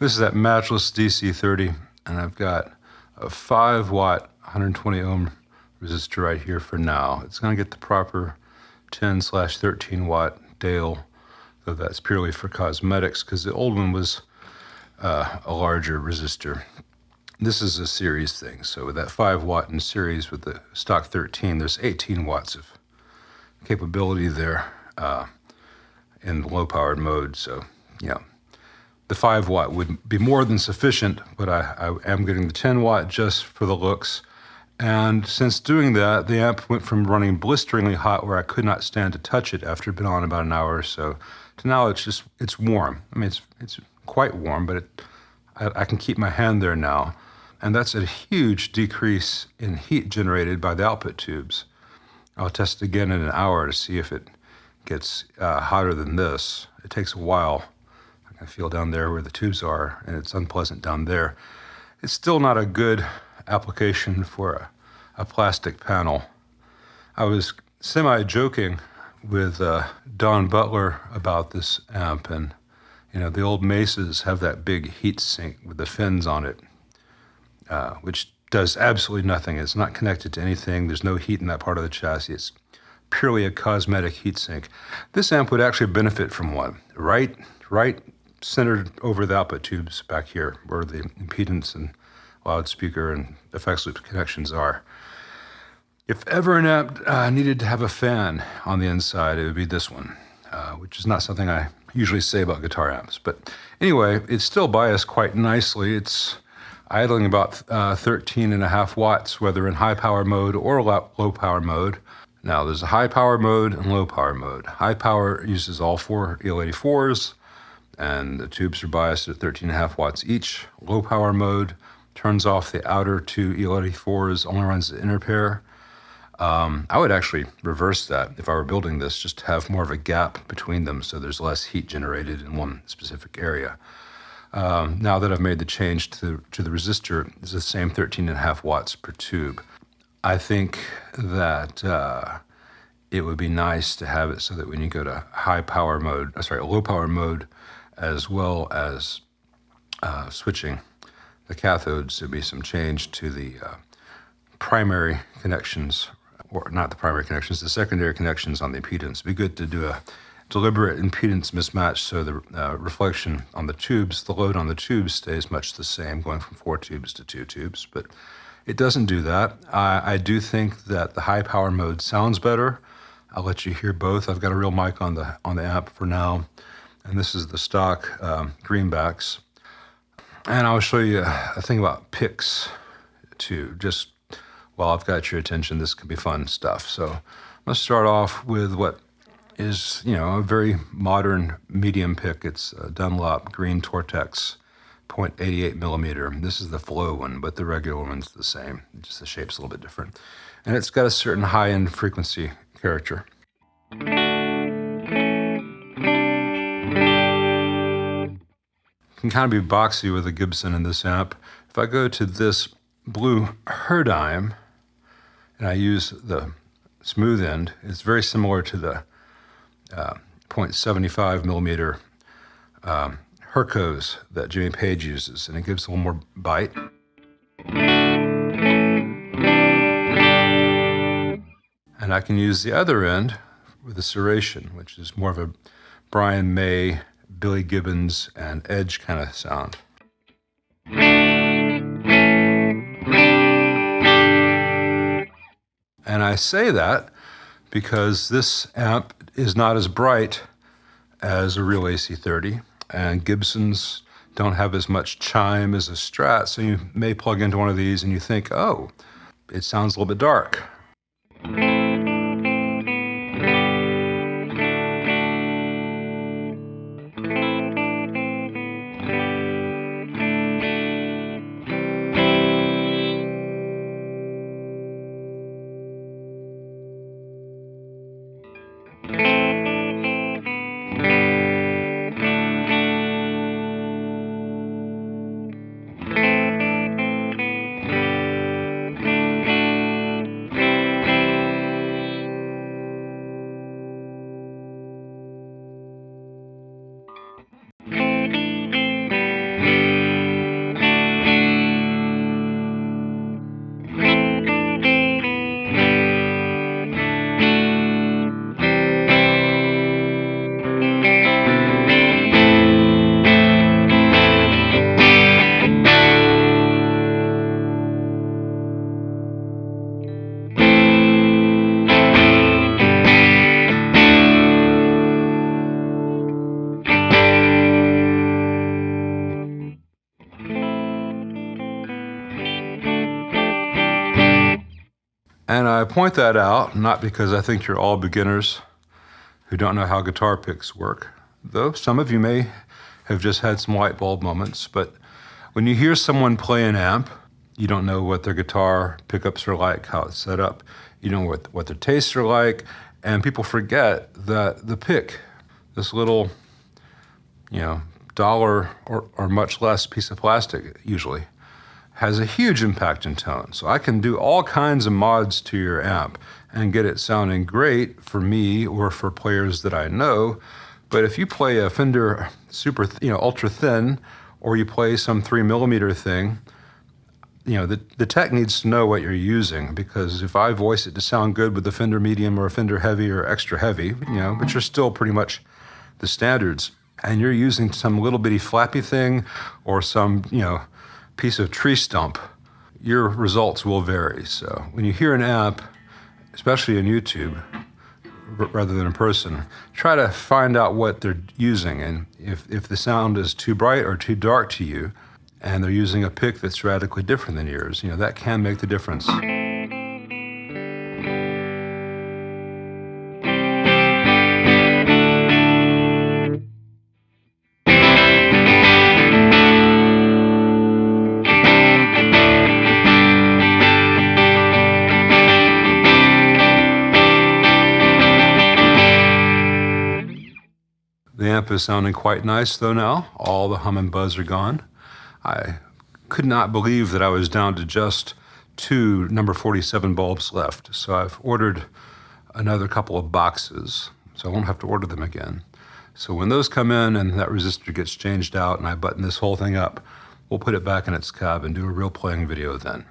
This is that Matchless DC-30, and I've got a 5-watt, 120 ohm resistor right here for now. It's going to get the proper 10/13 watt Dale, though that's purely for cosmetics because the old one was a larger resistor. This is a series thing, so with that 5-watt in series with the stock 13, there's 18 watts of capability there in low-powered mode. So, yeah. The 5-watt would be more than sufficient, but I am getting the 10-watt just for the looks. And since doing that, the amp went from running blisteringly hot where I could not stand to touch it after it had been on about an hour or so, to now it's warm. I mean, it's quite warm, but I can keep my hand there now. And that's a huge decrease in heat generated by the output tubes. I'll test it again in an hour to see if it gets hotter than this. It takes a while. I feel down there where the tubes are, and it's unpleasant down there. It's still not a good application for a plastic panel. I was semi-joking with Don Butler about this amp, and the old Mesas have that big heat sink with the fins on it, which does absolutely nothing. It's not connected to anything. There's no heat in that part of the chassis. It's purely a cosmetic heat sink. This amp would actually benefit from one, right centered over the output tubes back here where the impedance and loudspeaker and effects loop connections are. If ever an amp needed to have a fan on the inside, it would be this one, which is not something I usually say about guitar amps. But anyway, it's still biased quite nicely. It's idling about 13.5 watts, whether in high power mode or low power mode. Now there's a high power mode and low power mode. High power uses all 4 EL84s, and the tubes are biased at 13.5 watts each. Low power mode turns off the outer 2 EL84s, only runs the inner pair. I would actually reverse that if I were building this, just to have more of a gap between them so there's less heat generated in one specific area. Now that I've made the change to the resistor, it's the same 13.5 watts per tube. I think that it would be nice to have it so that when you go to low power mode, as well as switching the cathodes, there'd be some change to the primary connections, or not the primary connections, the secondary connections on the impedance. It'd be good to do a deliberate impedance mismatch so the reflection on the tubes, the load on the tubes stays much the same, going from 4 tubes to 2 tubes, but it doesn't do that. I do think that the high power mode sounds better. I'll let you hear both. I've got a real mic on the amp for now, and this is the stock greenbacks. And I'll show you a thing about picks too, just while I've got your attention. This could be fun stuff. So I'm going to start off with what is, a very modern medium pick. It's a Dunlop Green Tortex 0.88 millimeter. This is the flow one, but the regular one's the same. Just the shape's a little bit different. And it's got a certain high-end frequency character. Can kind of be boxy with a Gibson in this amp. If I go to this blue Herdyme, and I use the smooth end, it's very similar to the 0.75 millimeter Hercos that Jimmy Page uses, and it gives a little more bite. And I can use the other end with the serration, which is more of a Brian May, Billy Gibbons, and Edge kind of sound. And I say that because this amp is not as bright as a real AC-30, and Gibsons don't have as much chime as a Strat, so you may plug into one of these and you think, oh, it sounds a little bit dark. And I point that out not because I think you're all beginners who don't know how guitar picks work, though some of you may have just had some light bulb moments, but when you hear someone play an amp, you don't know what their guitar pickups are like, how it's set up, you don't know what their tastes are like, and people forget that the pick, this little, dollar or much less piece of plastic usually, has a huge impact in tone. So I can do all kinds of mods to your amp and get it sounding great for me or for players that I know. But if you play a Fender super, ultra thin, or you play some 3mm thing, the tech needs to know what you're using, because if I voice it to sound good with the Fender medium or a Fender heavy or extra heavy, which are still pretty much the standards, and you're using some little bitty flappy thing or some, piece of tree stump, your results will vary. So when you hear an amp, especially on YouTube, rather than in person, try to find out what they're using. And if the sound is too bright or too dark to you, and they're using a pick that's radically different than yours, that can make the difference. The amp is sounding quite nice though now. All the hum and buzz are gone. I could not believe that I was down to just 2 number 47 bulbs left. So I've ordered another couple of boxes, so I won't have to order them again. So when those come in and that resistor gets changed out and I button this whole thing up, we'll put it back in its cab and do a real playing video then.